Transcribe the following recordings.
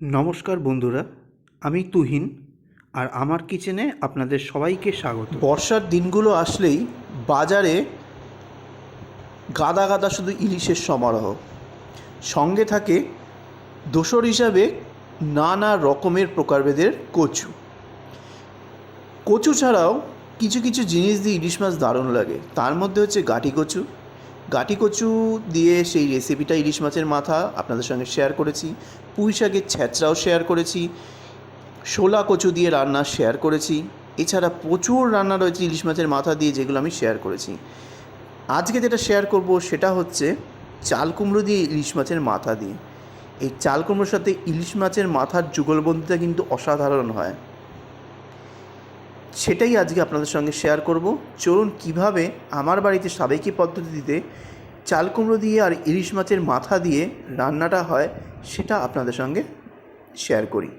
নমস্কার বন্ধুরা, আমি তুহিন আর আমার কিচেনে আপনাদের সবাইকে স্বাগত। বর্ষার দিনগুলো আসলেই বাজারে গাদা গাদা শুধু ইলিশের সমারোহ। সঙ্গে থাকে দোসর হিসাবে নানা রকমের প্রকারভেদের কচু। কচু ছাড়াও কিছু কিছু জিনিস দিয়ে ইলিশ মাছ দারুণ লাগে। তার মধ্যে হচ্ছে গাঁটি কচু। গাঁটি কচু দিয়ে সেই রেসিপিটা ইলিশ মাছের মাথা আপনাদের সঙ্গে শেয়ার করেছি। পুঁই শাকের ছ্যাঁচড়াও শেয়ার করেছি। শোলা কচু দিয়ে রান্না শেয়ার করেছি। এছাড়া প্রচুর রান্না রয়েছে ইলিশ মাছের মাথা দিয়ে, যেগুলো আমি শেয়ার করেছি। আজকে যেটা শেয়ার করব সেটা হচ্ছে চাল কুমড়ো দিয়ে ইলিশ মাছের মাথা দিয়ে। এই চাল কুমড়োর সাথে ইলিশ মাছের মাথার যুগলবন্দিটা কিন্তু অসাধারণ হয়। সেটাই আজকে আপনাদের সঙ্গে শেয়ার করব। চলুন কীভাবে আমার বাড়িতে সাবেকি পদ্ধতিতে চাল কুমড়ো দিয়ে আর ইলিশ মাছের মাথা দিয়ে রান্নাটা হয় সেটা আপনাদের সঙ্গে শেয়ার করি।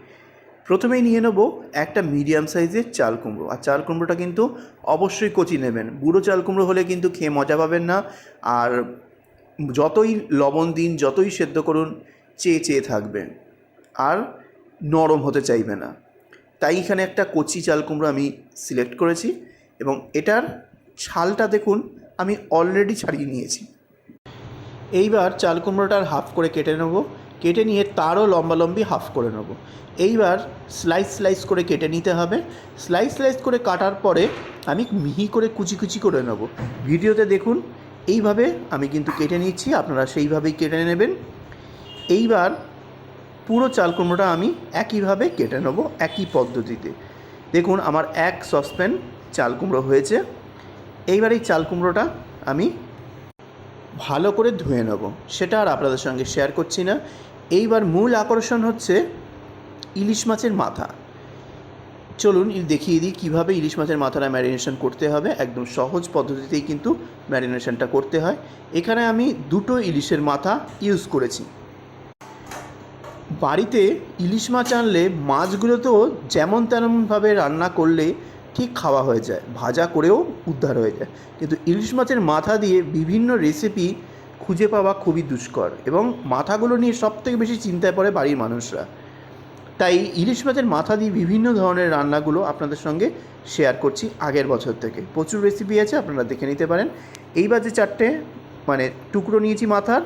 প্রথমেই নিয়ে নেব একটা মিডিয়াম সাইজের চাল কুমড়ো। আর চাল কুমড়োটা কিন্তু অবশ্যই কচি নেবেন। বুড়ো চাল কুমড়ো হলে কিন্তু খেয়ে মজা পাবেন না। আর যতই লবণ দিন, যতই সেদ্ধ করুন, চেয়ে চেয়ে থাকবে আর নরম হতে চাইবে না। তাই এখানে একটা কচি চাল কুমড়ো আমি সিলেক্ট করেছি এবং এটার ছালটা দেখুন আমি অলরেডি ছাড়িয়ে নিয়েছি। এইবার চাল কুমড়োটার হাফ করে কেটে নেব। কেটে নিয়ে তারও লম্বালম্বি হাফ করে নেব। এইবার স্লাইস স্লাইস করে কেটে নিতে হবে। স্লাইস স্লাইস করে কাটার পরে আমি মিহি করে কুচি কুচি করে নেব। ভিডিওতে দেখুন এইভাবে আমি কিন্তু কেটে নিচ্ছি, আপনারা সেইভাবেই কেটে নেবেন। এইবার পুরো চাল কুমড়োটা আমি একইভাবে কেটে নেব, একই পদ্ধতিতে। দেখুন আমার এক সসপ্যান চাল কুমড়ো হয়েছে। এইবার এই চাল কুমড়োটা আমি ভালো করে ধুয়ে নেব, সেটা আর আপনাদের সঙ্গে শেয়ার করছি না। এইবার মূল আকর্ষণ হচ্ছে ইলিশ মাছের মাথা। চলুন দেখিয়ে দিই কীভাবে ইলিশ মাছের মাথাটা ম্যারিনেশন করতে হবে। একদম সহজ পদ্ধতিতেই কিন্তু ম্যারিনেশনটা করতে হয়। এখানে আমি দুটো ইলিশের মাথা ইউজ করেছি। বাড়িতে ইলিশ মাছ আনলে মাছগুলো তো যেমন তেমনভাবে রান্না করলে ঠিক খাওয়া হয়ে যায়, ভাজা করেও উদ্ধার হয়ে যায়। কিন্তু ইলিশ মাছের মাথা দিয়ে বিভিন্ন রেসিপি খুঁজে পাওয়া খুবই দুষ্কর এবং মাথাগুলো নিয়ে সবথেকে বেশি চিন্তায় পড়ে বাড়ির মানুষরা। তাই ইলিশ মাছের মাথা দিয়ে বিভিন্ন ধরনের রান্নাগুলো আপনাদের সঙ্গে শেয়ার করছি আগের বছর থেকে। প্রচুর রেসিপি আছে, আপনারা দেখে নিতে পারেন। এইবার যে চারটে টুকরো নিয়েছি মাথার,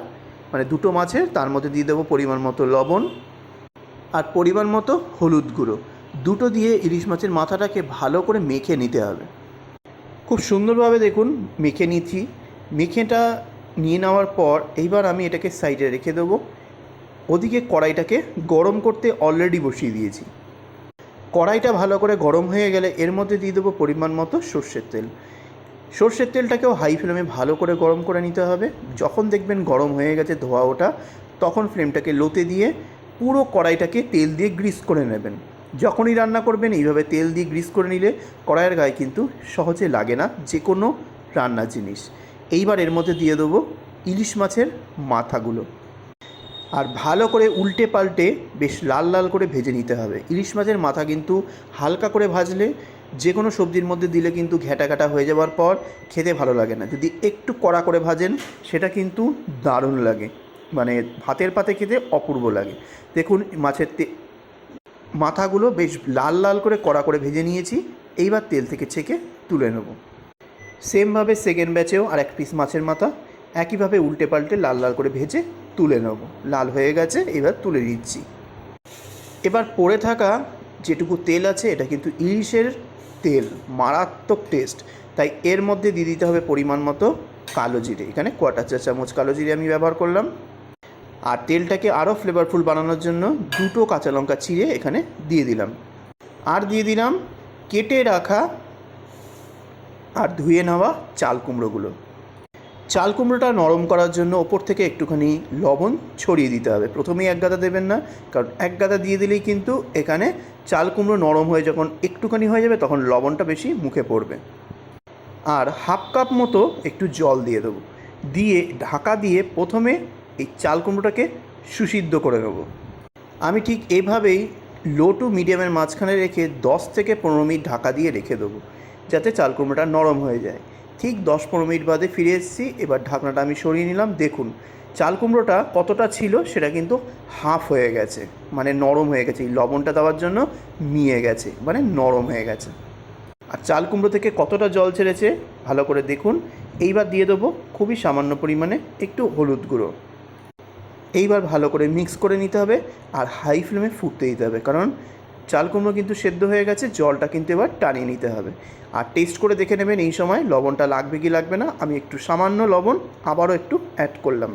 দুটো মাছের, তার মধ্যে দিয়ে দেবো পরিমাণ মতো লবণ আর পরিমাণ মতো হলুদ গুঁড়ো। দুটো দিয়ে ইলিশ মাছের মাথাটাকে ভালো করে মেখে নিতে হবে। খুব সুন্দরভাবে দেখুন মেখে নিচ্ছি। মেখেটা নিয়ে নেওয়ার পর এইবার আমি এটাকে সাইডে রেখে দেবো। ওদিকে কড়াইটাকে গরম করতে অলরেডি বসিয়ে দিয়েছি। কড়াইটা ভালো করে গরম হয়ে গেলে এর মধ্যে দিয়ে দেবো পরিমাণ মতো সর্ষের তেল। সর্ষের তেলটাকেও হাই ফ্লেমে ভালো করে গরম করে নিতে হবে। যখন দেখবেন গরম হয়ে গেছে, ধোয়া ওঠা, তখন ফ্লেমটাকে লোতে দিয়ে পুরো কড়াইটাকে তেল দিয়ে গ্রিস করে নেবেন। যখনই রান্না করবেন এইভাবে তেল দিয়ে গ্রিস করে নিলে কড়াইয়ের গায়ে কিন্তু সহজে লাগে না যে কোনো রান্নার জিনিস। এইবার এর মধ্যে দিয়ে দেবো ইলিশ মাছের মাথাগুলো আর ভালো করে উল্টে পাল্টে বেশ লাল লাল করে ভেজে নিতে হবে। ইলিশ মাছের মাথা কিন্তু হালকা করে ভাজলে যে কোনো সবজির মধ্যে দিলে কিন্তু ঘ্যাটা ঘ্যাটা হয়ে যাওয়ার পর খেতে ভালো লাগে না। যদি একটু কড়া করে ভাজেন সেটা কিন্তু দারুণ লাগে, ভাতের পাতে খেতে অপূর্ব লাগে। দেখুন মাছের মাথাগুলো বেশ লাল লাল করে কড়া করে ভেজে নিয়েছি। এইবার তেল থেকে ছেঁকে তুলে নেব। সেমভাবে সেকেন্ড ব্যাচেও আর এক পিস মাছের মাথা একইভাবে উল্টে পাল্টে লাল লাল করে ভেজে তুলে নেব। লাল হয়ে গেছে, এবার তুলে দিচ্ছি। এবার পড়ে থাকা যেটুকু তেল আছে এটা কিন্তু ইলিশের তেল, মারাত্মক টেস্ট। তাই এর মধ্যে দিয়ে দিতে হবে পরিমাণ মতো কালো জিরে। এখানে 1/4 চা চামচ কালো জিরে আমি ব্যবহার করলাম। আর তেলটাকে আরও ফ্লেভারফুল বানানোর জন্য দুটো কাঁচা লঙ্কা চিড়ে এখানে দিয়ে দিলাম। আর দিয়ে দিলাম কেটে রাখা আর ধুয়ে নেওয়া চাল কুমড়োগুলো। চাল কুমড়োটা নরম করার জন্য ওপর থেকে একটুখানি লবণ ছড়িয়ে দিতে হবে। প্রথমেই এক গাদা দেবেন না, কারণ এক গাদা দিয়ে দিলেই কিন্তু এখানে চাল কুমড়ো নরম হয়ে যখন একটুখানি হয়ে যাবে তখন লবণটা বেশি মুখে পড়বে। আর হাফ কাপ মতো একটু জল দিয়ে দেবো। দিয়ে ঢাকা দিয়ে প্রথমে এই চাল কুমড়োটাকে সুসিদ্ধ করে নেব। আমি ঠিক এভাবেই লো টু মিডিয়ামের মাঝখানে রেখে 10 থেকে 15 মিনিট ঢাকা দিয়ে রেখে দেবো, যাতে চাল কুমড়োটা নরম হয়ে যায়। ঠিক 10-15 মিনিট বাদে ফিরে এসেছি। এবার ঢাকনাটা আমি সরিয়ে নিলাম। দেখুন চাল কুমড়োটা কতটা ছিল সেটা কিন্তু হাফ হয়ে গেছে, মানে নরম হয়ে গেছে। এই লবণটা দেওয়ার জন্য মিয়ে গেছে, মানে নরম হয়ে গেছে। আর চাল কুমড়ো থেকে কতটা জল ছেড়েছে ভালো করে দেখুন। এইবার দিয়ে দেবো খুবই সামান্য পরিমাণে একটু হলুদ গুঁড়ো। এইবার ভালো করে মিক্স করে নিতে হবে আর হাই ফ্লেমে ফুটতে দিতে হবে, কারণ চাল কুমড়ো কিন্তু সেদ্ধ হয়ে গেছে, জলটা কিন্তু এবার টানিয়ে নিতে হবে। আর টেস্ট করে দেখে নেবেন এই সময় লবণটা লাগবে কি লাগবে না। আমি একটু সামান্য লবণ আবারও একটু অ্যাড করলাম।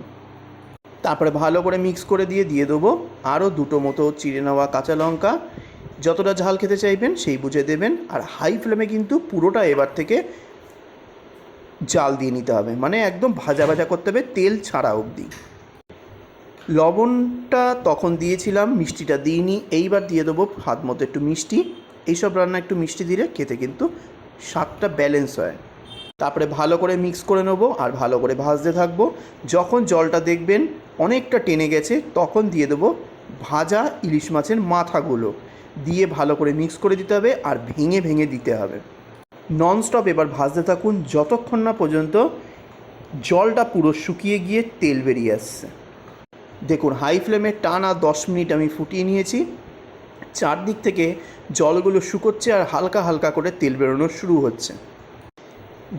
তারপরে ভালো করে মিক্স করে দিয়ে দেবো আরও দুটো মতো চিড়ে নেওয়া কাঁচা লঙ্কা। যতটা ঝাল খেতে চাইবেন সেই বুঝে দেবেন। আর হাই ফ্লেমে কিন্তু পুরোটা এবার থেকে জাল দিয়ে নিতে হবে, মানে একদম ভাজা ভাজা করতে হবে, তেল ছাড়া অবধি। লবণটা তখন দিয়েছিলাম, মিষ্টিটা দিইনি। এইবার দিয়ে দেবো হাত মতো একটু মিষ্টি। এইসব রান্না একটু মিষ্টি দিলে খেতে কিন্তু স্বাদটা ব্যালেন্স হয়। তারপরে ভালো করে মিক্স করে নেবো আর ভালো করে ভাজতে থাকবো। যখন জলটা দেখবেন অনেকটা টেনে গেছে তখন দিয়ে দেবো ভাজা ইলিশ মাছের মাথাগুলো, দিয়ে ভালো করে মিক্স করে দিতে হবে আর ভেঙে ভেঙে দিতে হবে। ননস্টপ এবার ভাজতে থাকুন যতক্ষণ না পর্যন্ত জলটা পুরো শুকিয়ে গিয়ে তেল বেরিয়ে আসছে। দেখুন হাই ফ্লেমে টানা 10 মিনিট আমি ফুটিয়ে নিয়েছি। চারদিক থেকে জলগুলো শুকোচ্ছে আর হালকা হালকা করে তেল বেরোনো শুরু হচ্ছে।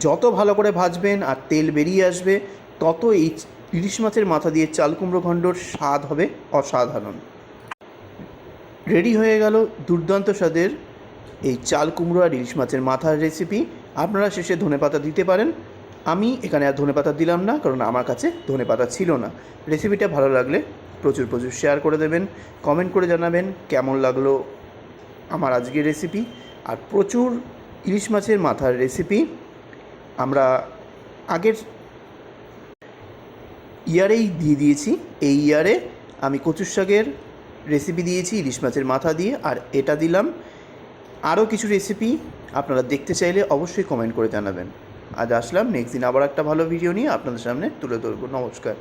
যত ভালো করে ভাজবেন আর তেল বেরিয়ে আসবে তত এই ইলিশ মাছের মাথা দিয়ে চাল কুমড়ো ঘণ্টর স্বাদ হবে অসাধারণ। রেডি হয়ে গেল দুর্দান্ত স্বাদের এই চাল কুমড়ো আর ইলিশ মাছের মাথার রেসিপি। আপনারা শেষে ধনেপাতা দিতে পারেন। আমি এখানে আর ধনেপাতা দিলাম না, কারণ আমার কাছে ধনেপাতা ছিল না। রেসিপিটা ভালো লাগলে প্রচুর প্রচুর শেয়ার করে দেবেন, কমেন্ট করে জানাবেন কেমন লাগলো আমার আজকের রেসিপি। আর প্রচুর ইলিশ মাছের মাথার রেসিপি আমরা আগের ইয়ারেই দিয়ে দিয়েছি। এই ইয়ারে আমি কচুর শাকের রেসিপি দিয়েছি ইলিশ মাছের মাথা দিয়ে, আর এটা দিলাম। আরও কিছু রেসিপি আপনারা দেখতে চাইলে অবশ্যই কমেন্ট করে জানাবেন। আজ আসলাম, নেক্সট দিন আবার একটা ভালো ভিডিও নিয়ে আপনাদের সামনে তুলে ধরবো। নমস্কার।